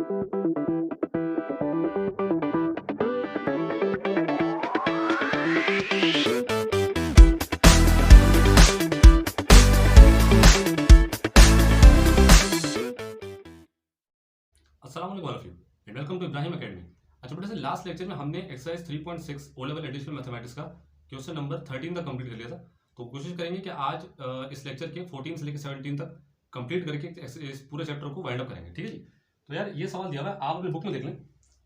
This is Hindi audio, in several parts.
अस्सलाम वालेकुम all of you and welcome to Ibrahim academy. अच्छा बेटा, से लास्ट लेक्चर में हमने exercise 3.6 O level additional mathematics का क्वेश्चन नंबर 13 तक कंप्लीट कर लिया था। तो कोशिश करेंगे कि आज इस लेक्चर के 14 से लेकर 17 तक कंप्लीट करके इस पूरे चैप्टर को वाइंड अप करेंगे। ठीक है जी। तो यार ये सवाल दिया हुआ है, आप अपनी बुक में देख लें।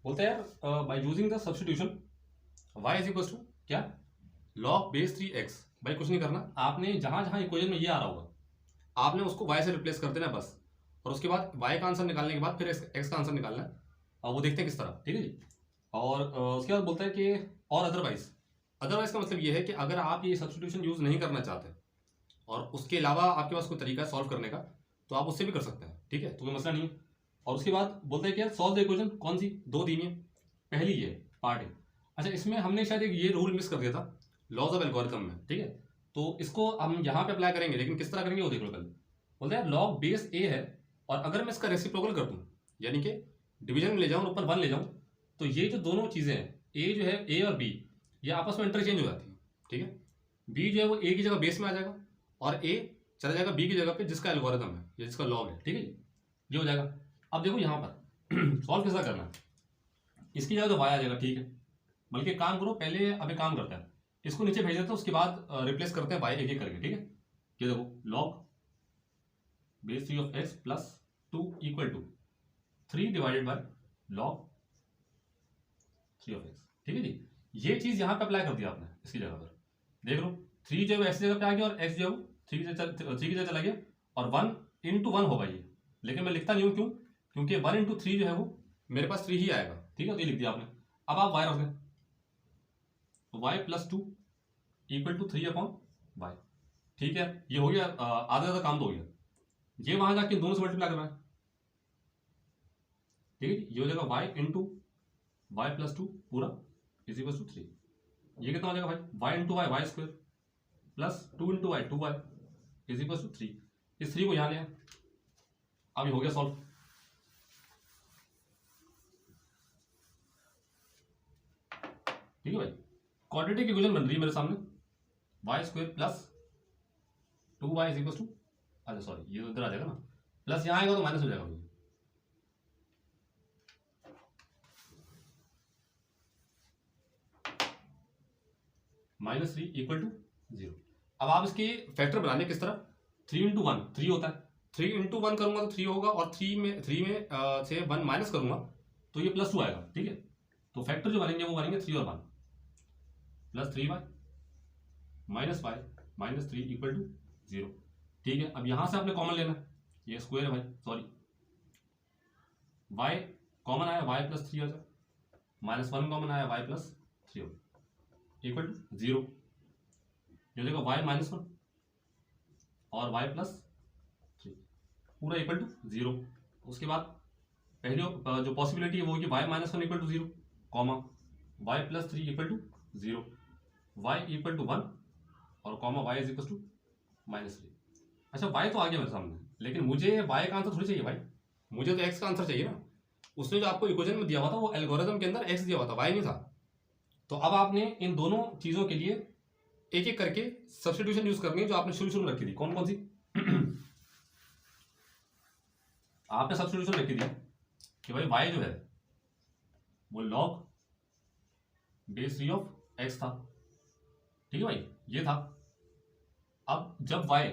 बोलते हैं यार by using the substitution y is equal to क्या, log बेस 3x। भाई कुछ नहीं करना, आपने जहां जहां इक्वेशन में ये आ रहा होगा आपने उसको y से रिप्लेस कर देना है बस। और उसके बाद y का आंसर निकालने के बाद फिर x का आंसर निकालना है, और वो देखते हैं किस तरह। ठीक है जी। और उसके बाद बोलता है कि और अदरवाइज का मतलब ये है कि अगर आप ये सब्स्टिट्यूशन यूज नहीं करना चाहते और उसके अलावा आपके पास कोई तरीका है सॉल्व करने का, तो आप उससे भी कर सकते हैं। ठीक है, तो कोई मसला नहीं है। और उसके बाद बोलते हैं कि यार सॉल्व द इक्वेशन, कौन सी दो दी है, पहली ये पार्ट है। अच्छा, इसमें हमने शायद एक ये रूल मिस कर दिया था लॉज ऑफ एल्गोरिथम में। ठीक है, तो इसको हम यहाँ पे अप्लाई करेंगे, लेकिन किस तरह करेंगे वो देख लो पहले। बोलते हैं लॉग बेस ए है और अगर मैं इसका रेसिप्रोकल कर दूं, यानी कि डिवीजन में ले जाऊं और ऊपर 1 ले जाऊं, तो ये जो दोनों चीजें हैं, ए जो है ए और बी, ये आपस में इंटरचेंज हो जाती है। ठीक है, बी जो है वो ए की जगह बेस में आ जाएगा और ए चला जाएगा बी की जगह पे जिसका एल्गोरिथम है या जिसका लॉग है। ठीक है, ये हो जाएगा। अब देखो यहाँ पर सॉल्व कैसा करना है, इसकी जगह तो वाई आ जाएगा। ठीक है, बल्कि काम करो पहले, अभी काम करते हैं, इसको नीचे भेज देते हैं, उसके बाद रिप्लेस करते हैं वाई एक एक करके। ठीक है, ये देखो log base 3 of x plus 2 equal to 3 divided by log 3 of x. ठीक है जी, ये चीज यहां पे अप्लाई कर दिया आपने इसकी जगह पर। देख लो 3 जो है एक्स जगह पे आ गया और एक्स जो है वो 3 की जगह चला गया और 1 इंटू 1 होगा ये। लेकिन मैं लिखता नहीं हूं, क्यों? क्योंकि 1 इंटू 3 जो है वो मेरे पास 3 ही आएगा। ठीक है, तो ये लिख दिया आपने। अब आप वाई रख दें, तो y plus 2 equal to 3 upon y. ठीक है, ये हो गया, आधा आधा काम तो हो गया। ये वहां जाके दोनों से मल्टीप्लाई करना है। ठीक है, ये हो जाएगा वाई इंटू वाई प्लस 2 पूरा इज इक्वल टू 3। ये कितना हो जाएगा भाई, y into y y square plus 2 into y 2 y is equal to 3। इस 3 को यहां ले आए। अब ये हो गया सॉल्व। ठीक है भाई, क्वाड्रेटिक इक्वेशन बन रही है मेरे सामने, y square plus 2 y is equal to, अच्छा सॉरी ये उधर आ जाएगा ना, प्लस यहां आएगा तो माइनस हो जाएगा भाई। -3 इक्वल टू 0। अब आप इसके फैक्टर बनाने किस तरह, 3 इंटू 1 3 होता है, 3 इंटू 1 करूंगा तो 3 होगा, और 3 में से 1 माइनस करूंगा तो ये +2 आएगा। ठीक है, तो फैक्टर जो बनेंगे वो बनेंगे 3 और 1, plus 3y minus y minus 3 equal to 0। ठीक है, अब यहां से आपने कॉमन लेना है, ये स्क्वायर है भाई, सॉरी y कॉमन आया y प्लस 3 आ जाए, -1 कॉमन आया y प्लस 3 हो इक्वल टू 0। जो देखो y -1 और y प्लस 3 पूरा इक्वल टू 0। उसके बाद पहली जो पॉसिबिलिटी है वो कि y -1 equal to 0, comma y plus 3 equal to 0, y equal to 1 और comma y is equal to -3। अच्छा, y तो आ गया मेरे सामने, लेकिन मुझे y का आंसर थोड़ी चाहिए भाई, मुझे तो x का आंसर चाहिए ना। उसने जो आपको इक्वेशन में दिया हुआ था वो एल्गोरिथम के अंदर x दिया हुआ था, y नहीं था। तो अब आपने इन दोनों चीजों के लिए एक एक करके सब्स्टिट्यूशन यूज करनी है जो आपने शुरू में रखी थी। कौन कौन सी आपने सब्स्टिट्यूशन रखी थी कि भाई y जो है वो log बेस 3 ऑफ x था। ठीक है भाई, ये था। अब जब y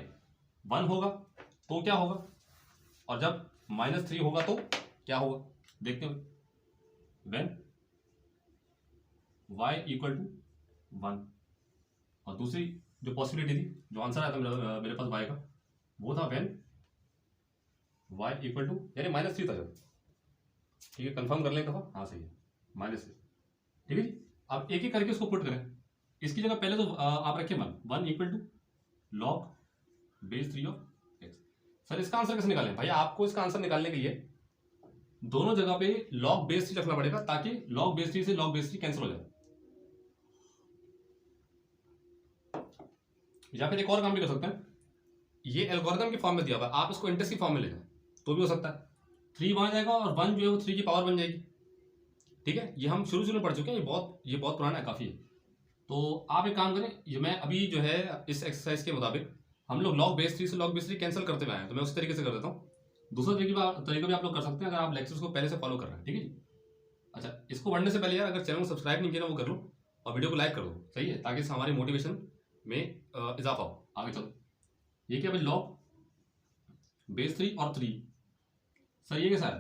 1 होगा तो क्या होगा, और जब -3 होगा तो क्या होगा, देखते हैं। व्हेन y इक्वल टू 1, और दूसरी जो पॉसिबिलिटी थी, जो आंसर आया था मेरे पास y का, वो था व्हेन y इक्वल टू, यानी -3 था जब। ठीक है, कंफर्म कर लें एक दफा, हाँ सही है, -3। ठीक है जी, अब एक एक करके उसको पुट करें। इसकी जगह पहले तो आप रखिए 1 equal to log base 3 of x. Sir इसका आंसर कैसे निकालें? भाई आपको इसका आंसर निकालने के लिए दोनों जगह पे लॉग बेस 3 रखना पड़ेगा, ताकि लॉग बेस 3 से लॉग बेस 3 कैंसिल हो जाए। या फिर एक और काम भी कर सकते हैं, ये एल्गोरिथम की फॉर्म में दिया हुआ है, आप इसको इंडेक्स की फॉर्म में ले जाएं तो भी हो सकता है। 3 वहाँ जाएगा और 1 जो है वो 3 की पावर बन जाएगी। ठीक है, ये हम शुरू में पढ़ चुके हैं, ये बहुत पुराना है काफ़ी। तो आप एक काम करें, ये मैं अभी जो है इस एक्सरसाइज के मुताबिक हम लोग log base 3 से log base 3 कैंसिल करते हुए आए हैं, तो मैं उसी तरीके से कर देता हूँ। दूसरा तरीका भी आप लोग कर सकते हैं अगर आप लेक्चर्स को पहले से फॉलो कर रहे हैं। ठीक है जी। अच्छा, इसको पढ़ने से पहले यार अगर चैनल को सब्सक्राइब नहीं किया ना वो कर लो और वीडियो को लाइक कर दो, सही है, ताकि हमारी मोटिवेशन में इजाफा हो। आगे चलो, ये क्या भाई, log base 3 और 3, सर ये कैसा है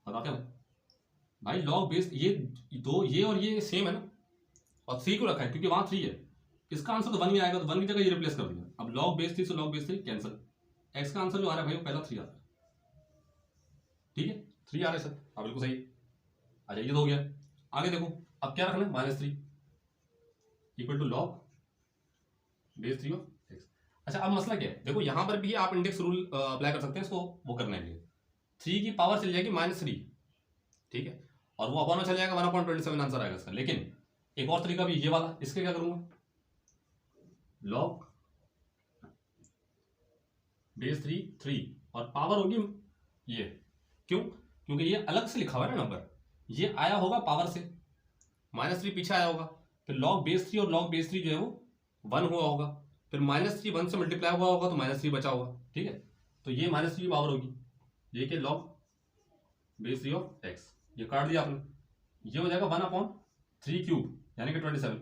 बताते हैं भाई। log base ये दो, ये और ये सेम है ना, और 3 को रखा है क्योंकि वहां 3 है। इसका आंसर तो 1 ही आएगा, तो 1 की जगह ये रिप्लेस कर दिया। अब log base 3 से log base 3 कैंसिल, एक्स का आंसर जो आ रहा है भाई वो पहला 3 आ रहा है। ठीक है, 3 आ रहा है सर, हाँ बिल्कुल सही। अच्छा ये तो हो गया, आगे देखो अब क्या रखना है, -3 equal to log base 3 of x. अच्छा अब मसला क्या है, देखो यहाँ पर भी आप इंडेक्स रूल अप्लाई कर सकते हैं इसको वो करने के लिए। 3 की पावर चली जाएगी -3, ठीक है, और वो अपॉन में चल जाएगा 1/27 आंसर आएगा इसका। लेकिन एक और तरीका भी ये वाला, इसके क्या करूंगा, log base 3 और पावर होगी ये, क्यों, क्योंकि ये अलग से लिखा हुआ है ना नंबर, ये आया होगा पावर से, -3 पीछे आया होगा, फिर log base 3 और log base 3 जो है वो 1 हुआ होगा, फिर -3 1 से मल्टीप्लाई हुआ होगा तो -3 बचा होगा। ठीक है, तो ये -3 की पावर होगी, ये क्या log base 3 ऑफ एक्स, ये काट दिया आपने, ये हो जाएगा 1/3 क्यूब यानी कि 27।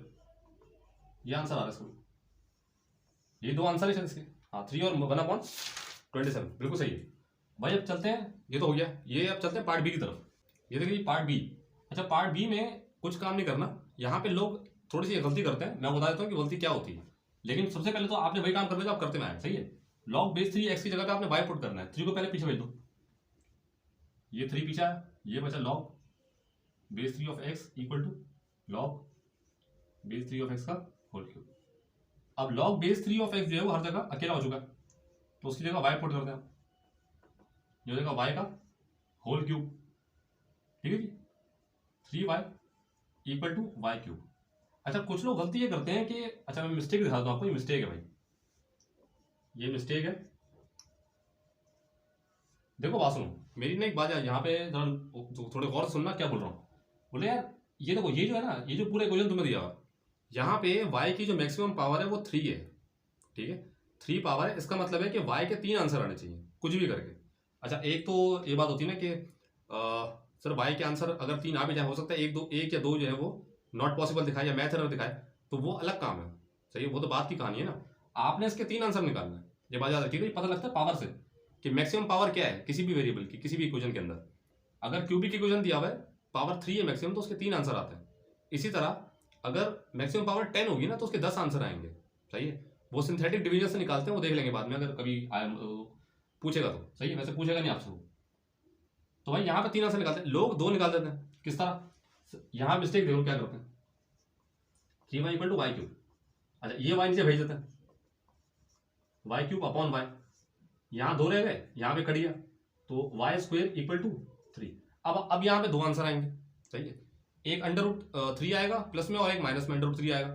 ये आंसर आ रहा है इसको, ये दो आंसर है इसके, हाँ 3 और 1/27 बिल्कुल सही है भाई। अब चलते हैं, ये तो हो गया, ये अब चलते हैं पार्ट बी की तरफ। ये देखिए पार्ट बी। अच्छा पार्ट बी में कुछ काम नहीं करना, यहाँ पे लोग थोड़ी सी गलती करते हैं, मैं बता देता हूँ कि गलती क्या होती है। लेकिन सबसे पहले तो आपने वही काम करना जो आप करते में आए, सही है। log base 3 एक्स की जगह पे आपने y पुट करना है, 3 को पहले पीछे भेज दो, ये 3 पीछे आया, ये बचा log base 3 of x equal to log base 3 of x का होल क्यूब। अब log base 3 ऑफ एक्स जो है वो हर जगह अकेला हो चुका है, तो उसकी जगह y पुट करते हैं, ये हो जाएगा y का होल क्यूब। ठीक है जी, 3y equal to y cube. अच्छा कुछ लोग गलती ये करते हैं कि, अच्छा मैं मिस्टेक दिखा दूं आपको, ये मिस्टेक है भाई, ये मिस्टेक है। देखो बात सुनो मेरी ना, एक बात है यहाँ पे थोड़े गौर से सुनना क्या बोल रहा हूँ। बोले यार ये देखो, ये जो है ना, ये जो पूरा इक्वेशन तुम्हें दिया हुआ, यहाँ पे y की जो मैक्सिमम पावर है वो 3 है। ठीक है, 3 पावर है, इसका मतलब है कि y के 3 आंसर आने चाहिए कुछ भी करके। अच्छा एक तो ये बात होती है ना कि सर y के आंसर अगर 3 आ भी जाए, हो सकता है एक या दो जो है वो नॉट पॉसिबल दिखाए या मैथ एरर दिखाए, तो वो अलग काम है, सही है, वो तो बात की कहानी है ना। आपने इसके 3 आंसर निकालना है, ये बात याद रखिएगा, पता लगता है पावर से कि मैक्सिमम पावर क्या है किसी भी वेरिएबल की, किसी भी इक्वेशन के अंदर। अगर क्यूबिक इक्वेशन दिया हुआ है, पावर 3 है मैक्सिमम, तो उसके 3 आंसर आते हैं। इसी तरह अगर मैक्सिमम पावर 10 होगी ना तो उसके 10 आंसर आएंगे, सही है। वो सिंथेटिक डिवीजन से निकालते हैं, वो देख लेंगे बाद में अगर कभी पूछेगा तो, सही है, वैसे पूछेगा नहीं आपसे। तो भाई यहाँ पे 3 आंसर निकालते हैं, लोग 2 निकाल देते हैं। किस तरह, यहाँ मिस्टेक देखो क्या करते हैं कि y equal to y cube. अच्छा ये y नीचे भेज देते हैं, वाई क्यूब अपॉन वाई, यहाँ 2 रह गए, यहाँ पे कट गया, तो वाई स्क्वेयर इक्वल टू 3। अब यहाँ पे 2 आंसर आएंगे, सही है, एक √3 आएगा प्लस में और एक माइनस में √3 आएगा।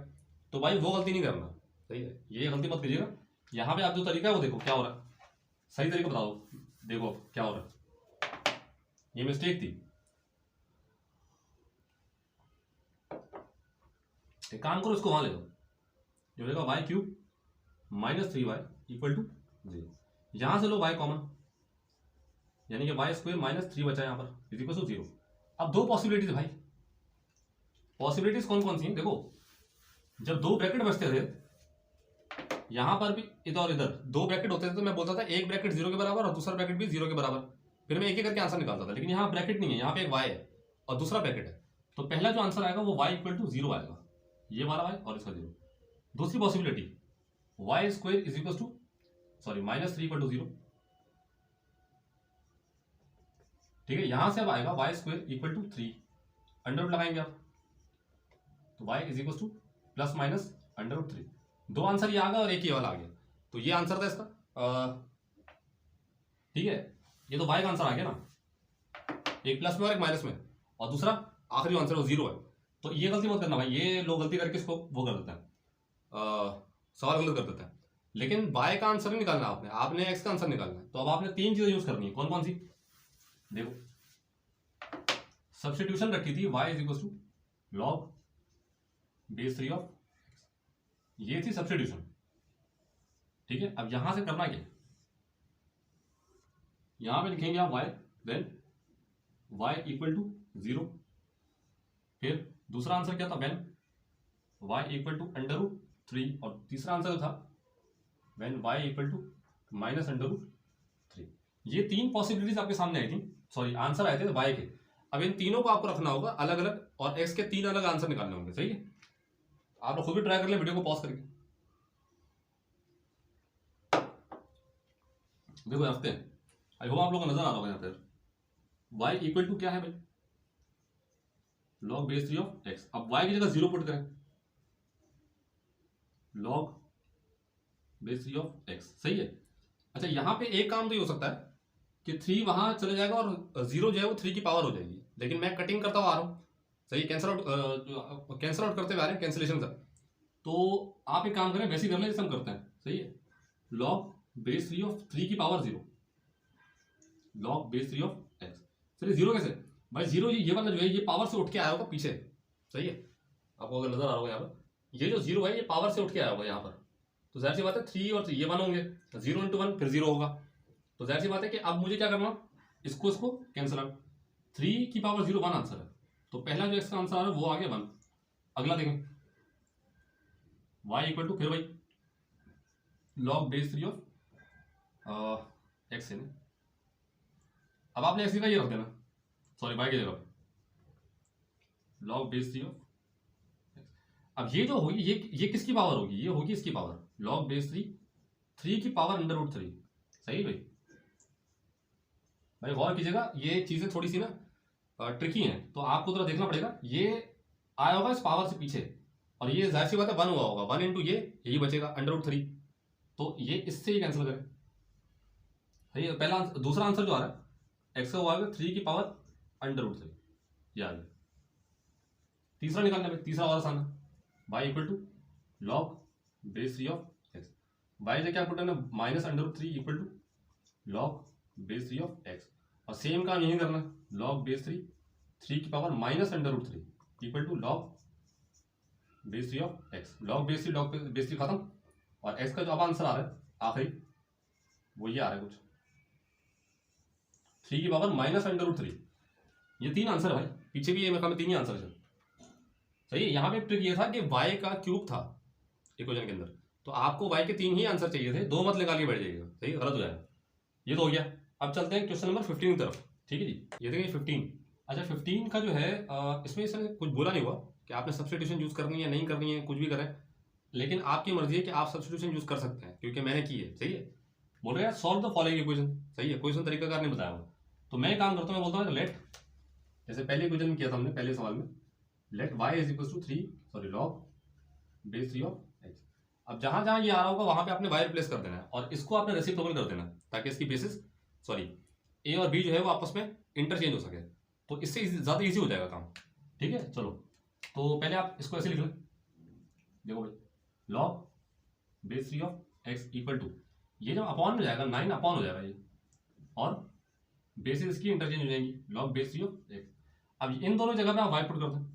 तो भाई वो गलती नहीं करना, सही है, ये गलती मत कीजिएगा। यहाँ पे आप जो तरीका है वो देखो क्या हो रहा है, सही तरीका बता दो, देखो क्या हो रहा है, ये मिस्टेक थी। एक काम करो, इसको वहां ले दो, जो रहेगा Y cube -3y equal to 0। यहां से लो y कॉमन, यानी कि वाई स्क्वेयर -3 बचा यहाँ पर इज इक्वल टू 0। अब 2 पॉसिबिलिटीज भाई, पॉसिबिलिटीज कौन कौन सी हैं देखो, जब 2 ब्रैकेट बचते थे, यहां पर भी इधर और इधर 2 ब्रैकेट होते थे, तो मैं बोलता था एक ब्रैकेट 0 के बराबर और दूसरा ब्रैकेट भी 0 के बराबर, फिर मैं एक एक करके आंसर निकालता था। लेकिन यहाँ ब्रैकेट नहीं है, यहाँ पे एक y है और दूसरा ब्रैकेट है, तो पहला जो आंसर आएगा वो y इक्वल टू 0 आएगा, ये वाला y और इसका 0। दूसरी possibility y square is equal to -3 equal to 0। ठीक है, यहां से अब आएगा y square equal to 3, under root लगाएंगे आप, तो y is equal to plus minus √3। 2 answer ये आ गया और एक ही वाला आ गया, तो ये आंसर था इसका। ठीक है, ये तो y का आंसर आ गया ना, एक प्लस में और एक माइनस में, और दूसरा आखिरी आंसर वो 0 है। तो ये गलती मत करना भाई, ये लोग गलती करके इसको वो कर देते हैं, सवाल गलत कर देते हैं। लेकिन y का आंसर नहीं निकालना आपने x का आंसर निकालना है। तो अब आपने 3 चीजें यूज करनी है, कौन कौन सी, देखो सब्स्टिट्यूशन रखी थी y is equal to log base 3 of, ये थी सब्स्टिट्यूशन, ठीक है। अब यहां से करना क्या, यहां पे लिखेंगे आप y, then y equal to 0, फिर दूसरा आंसर क्या था, when y equal to under root 3, और तीसरा आंसर था when y equal to minus under root 3। ये तीन पॉसिबिलिटीज आपके सामने आई थी, सॉरी आंसर आए थे y के। अब इन तीनों को आपको रखना होगा अलग अलग, और x के तीन अलग आंसर निकालने होंगे, सही है। आप लोग खुद भी ट्राई कर लें वीडियो को पॉज करके, देखो रखते हैं। आई होप आप लोगों को नजर आ रहा होगा यहाँ पर y इक्वल टू क्या है भाई, लॉग बेस 3 ऑफ x। अब y की जगह 0 पुट करें, लॉग बेस 3 ऑफ x, सही है। अच्छा यहाँ पे एक काम तो ये हो सकता है कि 3 वहां चले जाएगा और 0 जो है वो 3 की पावर हो जाएगी, लेकिन मैं कटिंग करता हुआ आ रहा हूँ, सही, कैंसल आउट करते हुए आ रहे हैं, कैंसिलेशन का। तो आप एक काम करें, वैसे ही कर लें जैसे हम करते हैं, सही है। लॉग बेस 3 ऑफ 3 की power 0, log base 3 of x। चलिए 0 कैसे भाई, 0 ये वाला जो है ये पावर से उठ के आया होगा पीछे, सही है। आपको अगर नजर आ रहा होगा यहाँ पर, ये जो 0 है ये पावर से उठ के आया होगा यहाँ पर, तो जाहिर सी बात है 3 और 3 ये 1 होंगे, 0 इंटू 1 फिर 0 होगा। तो जाहिर सी बात है कि अब मुझे क्या करना, इसको कैंसिल आउट, 3 की पावर 0 1 आंसर है, तो पहला जो इसका आंसर आ रहा है वो आ गया 1। अगला देखें, y इक्वल टू फिर भाई लॉग बेस 3 ऑफ x है ना, अब आपने x का ये रख देना, सॉरी y की जगह पे लॉग बेस 3 ऑफ x। अब ये जो होगी ये किसकी पावर होगी, ये होगी इसकी पावर, लॉग बेस 3 की पावर अंडर रूट 3, सही भाई। भाई गौर कीजिएगा, ये चीजें थोड़ी सी ना ट्रिकी हैं, तो आपको थोड़ा देखना पड़ेगा। ये आया होगा इस पावर से पीछे, और ये जाहिर सी बात है 1 हुआ होगा, 1 इंटू ये यही बचेगा अंडर रूट 3, तो ये इससे ही कैंसिल करें, सही है। पहला दूसरा आंसर जो आ रहा है एक्स का हुआ 3 की पावर अंडर रूट 3, ये आ गया। तीसरा निकालना है, तीसरा और आसान है, y equal to log base 3 of x। y से क्या पुट करना, minus under root 3 equal to log base 3 of x, और सेम काम यही करना, लॉग बेस 3 की power minus under root 3 equal to log base 3 of x। Log base 3 log base 3 खत्म, और x का जो अब आंसर आ रहा है आखिरी वो ये आ रहा है कुछ 3 की पावर माइनस अंडर रूट 3। ये 3 आंसर है भाई, पीछे भी ये मेरे 3 ही आंसर है, सही है। यहाँ पे ट्रिक ये था कि y का क्यूब था इक्वेशन के अंदर, तो आपको y के 3 ही आंसर चाहिए थे, 2 मत निकाल के बैठ जाइएगा, सही, गलत हो जाएगा। ये तो हो गया। अब चलते हैं क्वेश्चन नंबर 15 की तरफ, ठीक है जी। ये देखिए 15। अच्छा 15 का जो है इसमें इसने कुछ बोला नहीं हुआ कि आपने सब्स्टिट्यूशन यूज करनी है नहीं करनी है, कुछ भी करें, लेकिन आपकी मर्जी है कि आप सब्स्टिट्यूशन यूज कर सकते हैं, क्योंकि मैंने की है, सही है। बोल रहे हैं सॉल्व द फॉलोइंग इक्वेशन, सही है, क्वेश्चन तरीकाकार नहीं बताया हुआ, तो मैं काम करता हूँ, मैं बोलता हूँ लेट, जैसे पहले इक्वेशन में किया था हमने पहले सवाल में, let y is equal to 3 sorry log base 3 of x। अब जहां जहां ये आ रहा होगा वहां पे आपने y रिप्लेस कर देना है, और इसको आपने रेसिप्रोकल कर देना है, ताकि इसकी बेसिस सॉरी a और b जो है वो आपस में इंटरचेंज हो सके, तो इससे ज्यादा इजी हो जाएगा काम, ठीक है। चलो तो पहले आप इसको ऐसे लिख लें, देखो भाई log base 3 of x equal to, ये जब अपॉन में जाएगा 9 अपॉन हो जाएगा ये, और बेसिस इसकी इंटरचेंज हो जाएंगी, लॉग बेस 3 ऑफ x। अब इन दोनों जगह पे आप y पुट कर दें,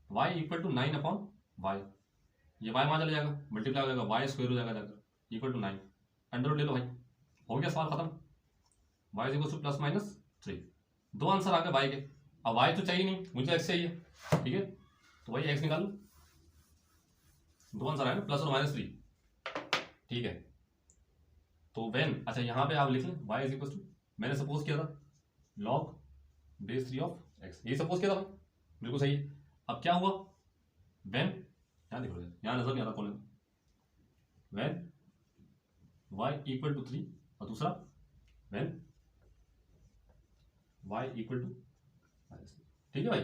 y equal to 9 upon y, ये y वहां चला जाएगा, मल्टीप्लाई हो जाएगा, y स्क्वायर हो जाएगा जाकर इक्वल टू 9, अंडर रूट ले लो भाई, हो गया सवाल खत्म। y equal to plus minus 3, 2 answer आ गए y के। अब y तो चाहिए नहीं, मुझे x चाहिए, ठीक है, तो वही x निकाल लो, 2 आंसर आए ना, प्लस और माइनस 3, ठीक है। तो व्हेन, अच्छा यहाँ पे आप लिख लें y इज इक्वल टू, मैंने सपोज किया था लॉग बेस 3 ऑफ x, ये सपोज किया था भाई, बिल्कुल सही है। अब क्या हुआ, व्हेन, यहाँ देखो यहाँ नजर नहीं आता कौन, व्हेन y इक्वल टू 3, और दूसरा व्हेन y इक्वल टू, ठीक है भाई।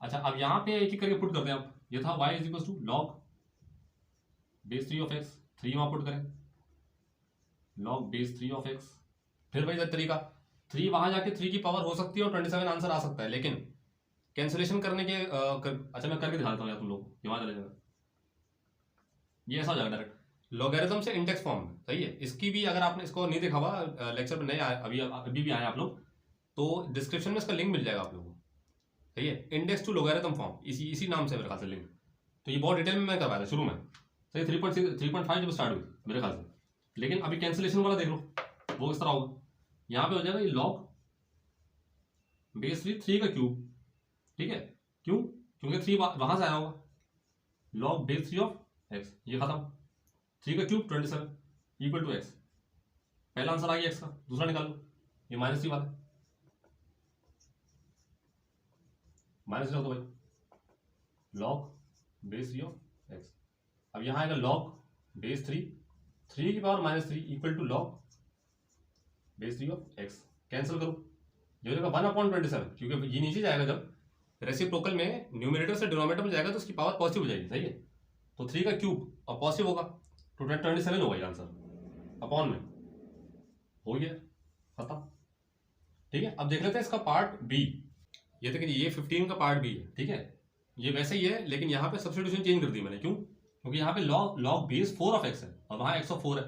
अच्छा अब यहाँ पे एक एक करके पुट करते हैं आप, ये था y is equal to log base 3 of x, 3 वहां पुट करें, लॉग बेस 3 ऑफ x, फिर भाई तरीका 3 वहां जाके 3 की पावर हो सकती है और 27 आंसर आ सकता है, लेकिन कैंसिलेशन करने के अच्छा मैं करके दिखा देता हूँ यार तुम लोग, ये वहां चले जाएगा, ये ऐसा हो जाएगा डायरेक्ट लॉगरिथम से इंडेक्स फॉर्म में, सही है। इसकी भी अगर आपने इसको नहीं देखा हुआ लेक्चर में नहीं आया, अभी भी आए आप लोग, तो डिस्क्रिप्शन में इसका लिंक मिल जाएगा आप लोगों को, सही है। इंडेक्स टू लोगैरिथम फॉर्म, इसी नाम से मेरे ख्याल से लिंक। तो ये बहुत डिटेल में मैं करवाया था शुरू में, सही। 3.5 जब स्टार्ट हुई मेरे ख्याल से, लेकिन अभी कैंसिलेशन वाला देख लो वो इस तरह होगा। यहाँ पे हो जाएगा ये लॉग बेस 3 का क्यूब, ठीक है। क्यों? क्योंकि 3 वहां से आया होगा, लॉग बेस 3 ऑफ एक्स, ये खत्म। 3 का क्यूब 27 इक्वल टू एक्स। पहला आंसर आ गया एक्स का। दूसरा निकाल लो, ये -3 वाला, माइनस रख दो भाई, लॉग बेस 3 ऑफ एक्स। अब यहाँ आएगा लॉग बेस 3 की power -3 equal to log base 3 of x. Cancel करो, ये हो जाएगा 1/27, क्योंकि ये नीचे जाएगा जब रेसिप्रोकल में न्यूमरेटर से डिनोमिनेटर में जाएगा तो उसकी पावर पॉजिटिव हो जाएगी, सही है। तो 3 का क्यूब और पॉजिटिव होगा तो 27 होगा ये आंसर, अपॉन में हो गया, खत्म, ठीक है। अब देख लेते हैं इसका पार्ट बी। ये देखिए ये 15 का पार्ट बी है, ठीक है। ये वैसे ही है, लेकिन यहाँ पे सब्स्टिट्यूशन चेंज कर दी मैंने। क्यों? क्योंकि यहाँ पे लॉग बेस 4 ऑफ एक्स है और वहाँ एक्स ऑफ 4 है,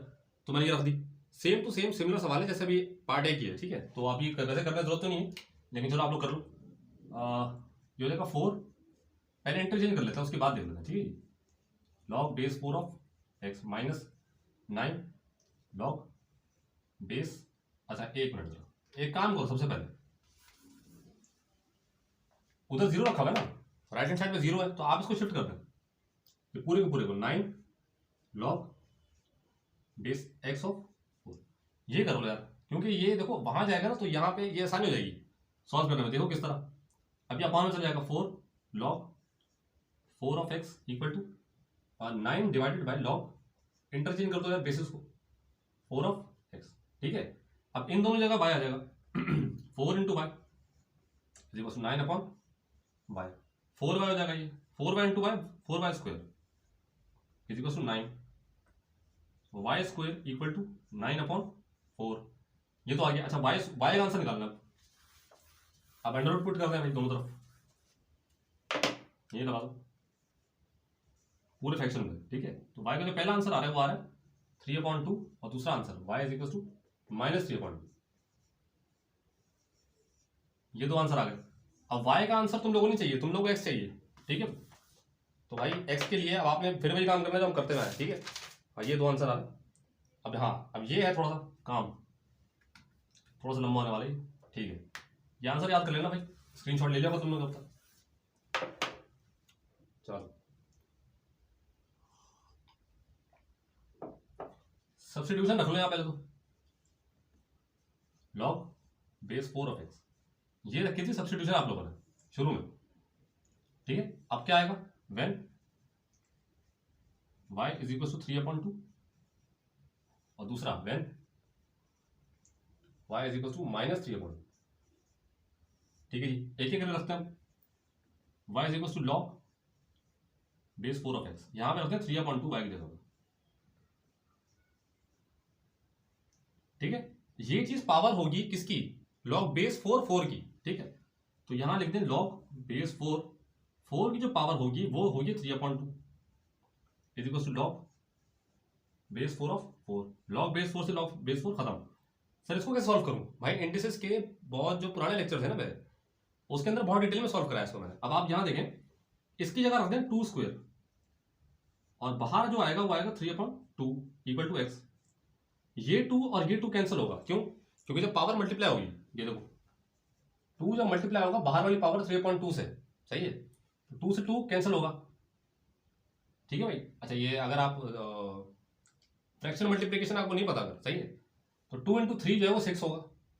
तो मैंने ये रख दी। सेम टू सेम सिमिलर सवाल है जैसे अभी पार्ट ए की है, ठीक है। तो आप ये वैसे करने की जरूरत तो नहीं है, लेकिन चलो आप लोग कर लो। ये हो जाएगा 4, पहले इंटरचेंज कर लेते हैं उसके बाद देख लेते हैं, ठीक है। Log base 4 of x -9 log base, अच्छा एक मिनट जरा, एक काम करो, सबसे पहले उधर 0 रखा हुआ है ना, राइट हैंड साइड में 0 है, तो आप इसको शिफ्ट कर दें, ये पूरे के पूरे को 9 लॉग बेस एक्स ऑफ 4, ये कर लो यार। क्योंकि ये देखो वहां जाएगा ना तो यहाँ पे ये आसानी हो जाएगी सॉल्व करने में। देखो किस तरह, अभी अपान में चल जाएगा 4 log 4 of x equal to 9 divided by log, interchange कर दो यार बेसिस को, 4 ऑफ एक्स, ठीक है। अब इन दोनों जगह बाय आ जाएगा 4 into y is equal to 9 upon y, 4 y हो जाएगा ये, 4 y into y 4 y square is equal to 9, y square equal to 9 upon 4, ये तो आ गया। अच्छा वाई का आंसर निकालना, अब अंडर रूट पुट कर रहे हैं भाई दोनों तरफ, ये लगा दो पूरे फ्रैक्शन में, ठीक है। तो वाई का जो पहला आंसर आ रहा है वो आ रहा है 3/2 और दूसरा answer y is equal to -3/2, ये दो आंसर आ गए। अब y का आंसर तुम लोगों को नहीं चाहिए, तुम लोगों को x चाहिए, ठीक है। तो भाई x के लिए अब आपने फिर वही काम करना जो हम करते हुए, ठीक है। और ये दो आंसर आ रहे। अब हाँ, अब ये है थोड़ा सा काम, थोड़ा सा लंबा होने वाला है, ठीक है। ये आंसर याद कर लेना भाई, स्क्रीनशॉट ले लिया तुम लोग अब तक। चलो सब्स्टिट्यूशन रख लो यहाँ पहले तो, लॉग बेस 4 ऑफ एक्स, ये रखी थी सब्स्टिट्यूशन आप लोगों ने शुरू में, ठीक है। अब क्या आएगा, when y is equal to 3/2 और दूसरा when y is equal to -3/2, ठीक है जी। एक ही करके रखते हैं, y is equal to log base 4 of x, यहां पे रखते हैं 3/2 y की जगह पर, ठीक है। ये चीज पावर होगी किसकी, लॉग बेस 4 की, ठीक है। तो यहां लिख दें लॉग बेस 4 की जो पावर होगी वो होगी 3/2 is equal to log base 4 of 4, log base 4 से लॉग बेस 4 खत्म। सर इसको कैसे सॉल्व करूं भाई, इंडिसेस के बहुत जो पुराने लेक्चर थे ना मेरे, उसके अंदर बहुत डिटेल में सॉल्व कराया इसको मैंने। अब आप यहां देखें, इसकी जगह रख दें 2 स्क्वायर और बाहर जो आएगा वो आएगा 3/2 इक्वल टू एक्स। ये 2 और ये 2 कैंसिल होगा, क्यों? क्योंकि जब पावर मल्टीप्लाई होगी, ये देखो 2 जब मल्टीप्लाई होगा बाहर वाली पावर 3/2 से, सही है, तो 2 से 2 कैंसिल होगा, ठीक है भाई। अच्छा ये अगर आप फ्रैक्शन मल्टीप्लिकेशन आपको नहीं पता अगर, सही है, तो 2 इंटू 3 जो है वो 6 होगा,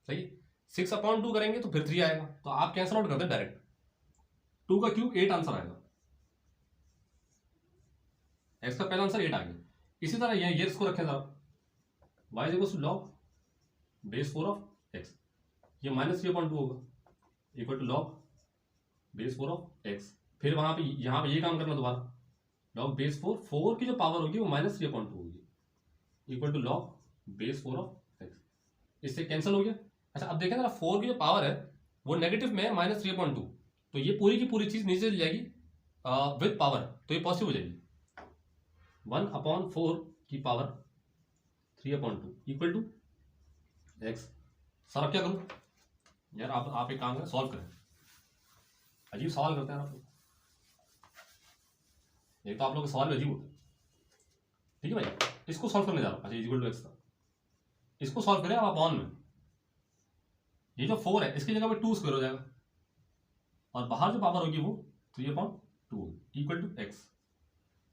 सही है। 6/2 करेंगे तो फिर 3 आएगा, तो आप कैंसिल आउट कर दें डायरेक्ट, 2 का क्यूब 8 आंसर आएगा, एक्स का पहला आंसर 8 आ गया। इसी तरह ये इसको रखें जरा, y is equal to log base 4 of x, ये -3/2 होगा equal to log base 4 of x, फिर वहां पे यहां पे ये काम करना दोबारा, लॉग बेस 4 की जो पावर होगी वो -3/2 होगी equal to log base 4 of x, इससे कैंसिल हो गया। अच्छा अब देखें ना, 4 की जो पावर है वो नेगेटिव में है -3/2, तो ये पूरी की पूरी चीज नीचे चली जाएगी विद पावर, तो ये पॉजिटिव हो जाएगी, 1/4 की power 3/2 equal to x. Sir अब क्या करूं, यार आप एक काम करें, सॉल्व करें। अजीब सवाल करते हैं आप लोग, एक तो आप लोग के सवाल में अजीब होते हैं। ठीक है भाई, इसको सॉल्व करने जा रहा हूँ। अच्छा इक्वल टू एक्स था, इसको सॉल्व करें आप अपॉन में। ये जो 4 है इसकी जगह पे 2 स्क्वायर हो जाएगा, और बाहर जो पावर होगी वो 3/2 इक्वल टू एक्स।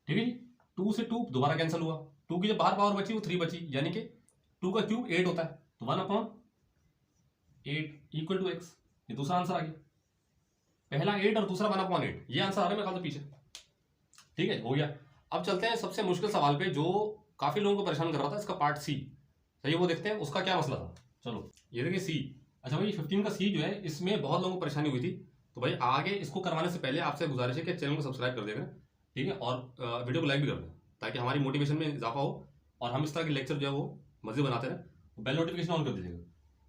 ठीक है जी, 2 से 2 दोबारा कैंसिल हुआ, 2 की जो बाहर पावर बची वो 3 बची, यानी कि 2 का क्यूब 8 होता है, तो 1/8 इक्वल टू एक्स। ये दूसरा आंसर आ गया, पहला 8 और दूसरा 1/8, ये आंसर आ रहा है मेरे ख्याल से पीछे। ठीक है, हो गया। अब चलते हैं सबसे मुश्किल सवाल पे जो काफी लोगों को परेशान कर रहा था, इसका पार्ट सी। सही है, वो देखते हैं उसका क्या मसला था। चलो ये देखिए सी। अच्छा भाई 15 का सी जो है, इसमें बहुत लोगों को परेशानी हुई थी। तो भाई आगे इसको करवाने से पहले आपसे गुजारिश है कि चैनल को सब्सक्राइब कर देना, ठीक है, और वीडियो को लाइक भी कर दें ताकि हमारी मोटिवेशन में इजाफा हो और हम इस तरह के लेक्चर जो है वो मजे बनाते रहें। बेल नोटिफिकेशन ऑन कर दीजिएगा।